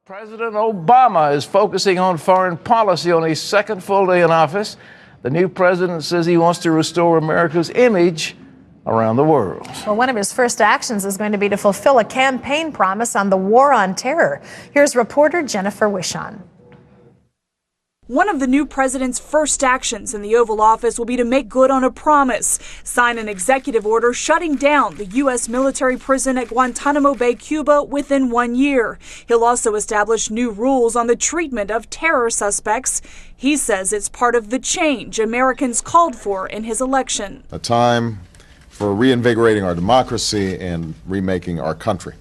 President Obama is focusing on foreign policy on his second full day in office. The new president says he wants to restore America's image around the world. Well, one of his first actions is going to be to fulfill a campaign promise on the war on terror. Here's reporter Jennifer Wishon. One of the new president's first actions in the Oval Office will be to make good on a promise, sign an executive order shutting down the U.S. military prison at Guantanamo Bay, Cuba within 1 year. He'll also establish new rules on the treatment of terror suspects. He says it's part of the change Americans called for in his election. A time for reinvigorating our democracy and remaking our country.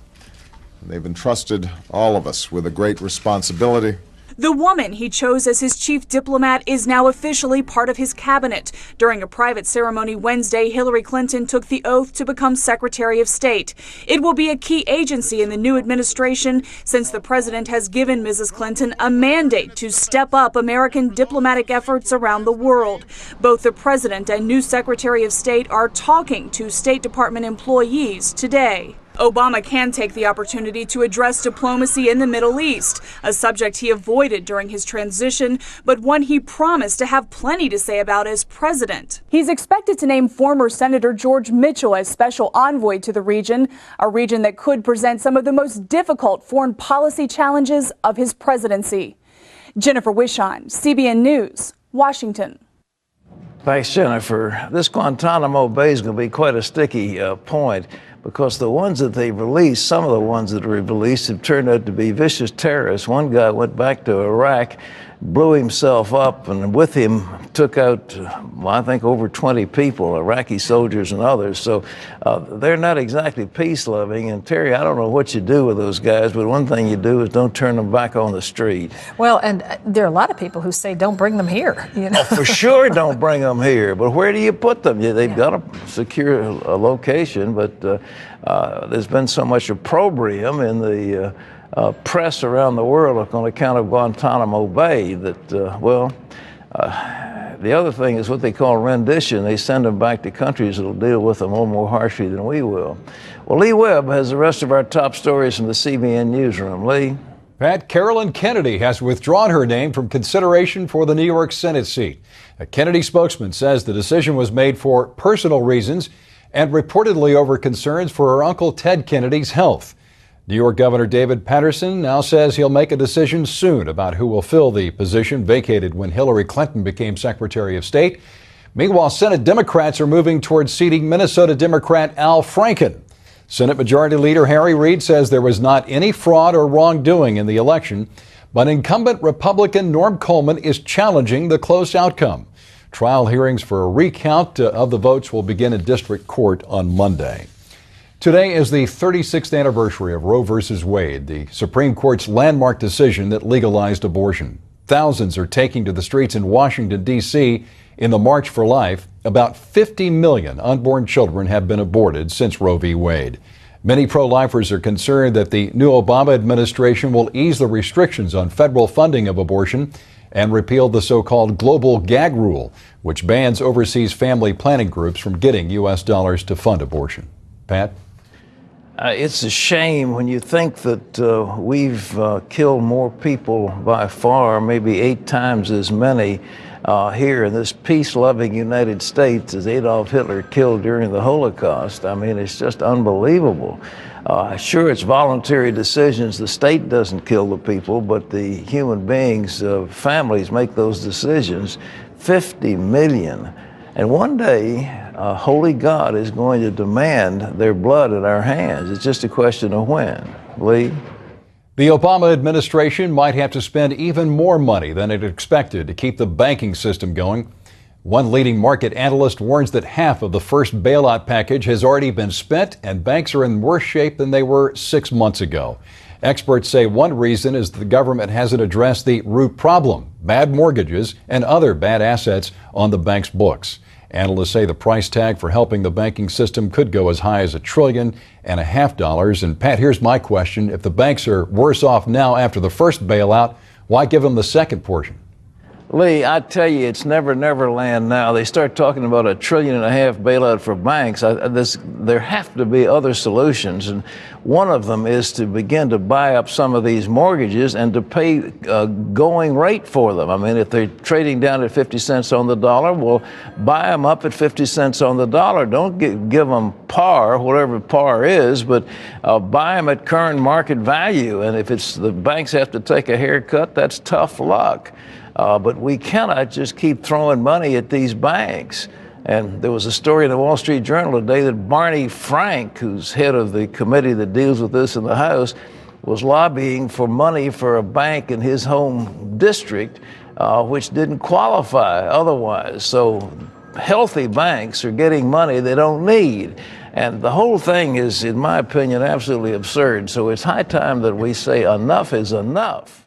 They've entrusted all of us with a great responsibility. The woman he chose as his chief diplomat is now officially part of his cabinet. During a private ceremony Wednesday, Hillary Clinton took the oath to become Secretary of State. It will be a key agency in the new administration since the president has given Mrs. Clinton a mandate to step up American diplomatic efforts around the world. Both the president and new Secretary of State are talking to State Department employees today. Obama can take the opportunity to address diplomacy in the Middle East, a subject he avoided during his transition, but one he promised to have plenty to say about as president. He's expected to name former Senator George Mitchell as special envoy to the region, a region that could present some of the most difficult foreign policy challenges of his presidency. Jennifer Wishon, CBN News, Washington. Thanks, Jennifer. This Guantanamo Bay is going to be quite a sticky point, because the ones that they've released, some of the ones that are released have turned out to be vicious terrorists. One guy went back to Iraq, blew himself up, and with him took out, I think, over 20 people, Iraqi soldiers and others. So they're not exactly peace-loving. And Terry, I don't know what you do with those guys, but one thing you do is don't turn them back on the street. Well, and there are a lot of people who say don't bring them here. You know? Oh, for sure, don't bring them here. But where do you put them? They've got to secure a location, but there's been so much opprobrium in the press around the world on account of Guantanamo Bay that, the other thing is what they call rendition. They send them back to countries that will deal with them a little more harshly than we will. Well, Lee Webb has the rest of our top stories from the CBN newsroom. Lee? Pat, Carolyn Kennedy has withdrawn her name from consideration for the New York Senate seat. A Kennedy spokesman says the decision was made for personal reasons and reportedly over concerns for her uncle Ted Kennedy's health. New York Governor David Paterson now says he'll make a decision soon about who will fill the position vacated when Hillary Clinton became Secretary of State. Meanwhile, Senate Democrats are moving towards seating Minnesota Democrat Al Franken. Senate Majority Leader Harry Reid says there was not any fraud or wrongdoing in the election, but incumbent Republican Norm Coleman is challenging the close outcome. Trial hearings for a recount of the votes will begin in district court on Monday. Today is the 36th anniversary of Roe v. Wade, the Supreme Court's landmark decision that legalized abortion. Thousands are taking to the streets in Washington, D.C. in the March for Life. About 50 million unborn children have been aborted since Roe v. Wade. Many pro-lifers are concerned that the new Obama administration will ease the restrictions on federal funding of abortion and repeal the so-called global gag rule, which bans overseas family planning groups from getting U.S. dollars to fund abortion. Pat? It's a shame when you think that we've killed more people by far, maybe 8 times as many here in this peace-loving United States as Adolf Hitler killed during the Holocaust. I mean, it's just unbelievable. Sure, it's voluntary decisions. The state doesn't kill the people, but the human beings, families make those decisions. 50 million. And one day, holy God is going to demand their blood at our hands. It's just a question of when. Lee? The Obama administration might have to spend even more money than it expected to keep the banking system going. One leading market analyst warns that half of the first bailout package has already been spent, and banks are in worse shape than they were 6 months ago. Experts say one reason is the government hasn't addressed the root problem, bad mortgages and other bad assets on the bank's books. Analysts say the price tag for helping the banking system could go as high as $1.5 trillion. And Pat, here's my question. If the banks are worse off now after the first bailout, why give them the second portion? Lee, I tell you, it's never land now. They start talking about $1.5 trillion bailout for banks. There have to be other solutions, and one of them is to begin to buy up some of these mortgages and to pay going rate for them. I mean, if they're trading down at 50 cents on the dollar, well, buy them up at 50 cents on the dollar. Don't give them par, whatever par is, but buy them at current market value. And if it's the banks have to take a haircut, that's tough luck. But we cannot just keep throwing money at these banks. And there was a story in the Wall Street Journal today that Barney Frank, who's head of the committee that deals with this in the House, was lobbying for money for a bank in his home district, which didn't qualify otherwise. So healthy banks are getting money they don't need. And the whole thing is, in my opinion, absolutely absurd. So it's high time that we say enough is enough.